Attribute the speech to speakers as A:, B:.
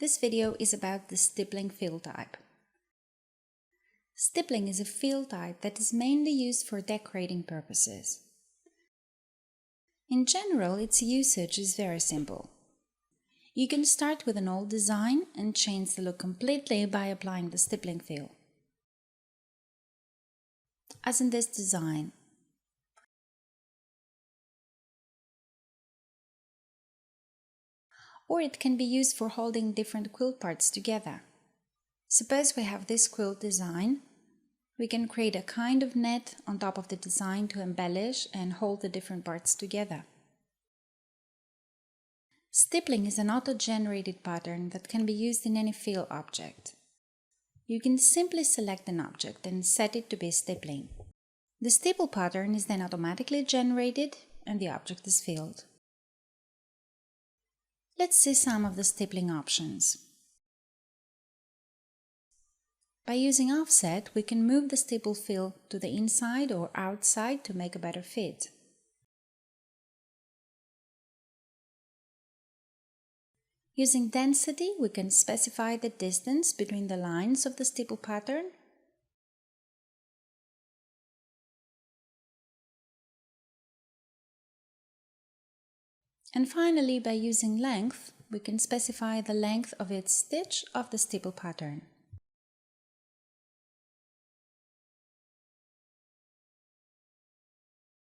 A: This video is about the stippling fill type. Stippling is a fill type that is mainly used for decorating purposes. In general, its usage is very simple. You can start with an old design and change the look completely by applying the stippling fill. As in this design. Or it can be used for holding different quilt parts together. Suppose we have this quilt design. We can create a kind of net on top of the design to embellish and hold the different parts together. Stippling is an auto-generated pattern that can be used in any fill object. You can simply select an object and set it to be stippling. The stipple pattern is then automatically generated and the object is filled. Let's see some of the stippling options. By using offset, we can move the stipple fill to the inside or outside to make a better fit. Using density, we can specify the distance between the lines of the stipple pattern. And finally, by using length, we can specify the length of each stitch of the stipple pattern.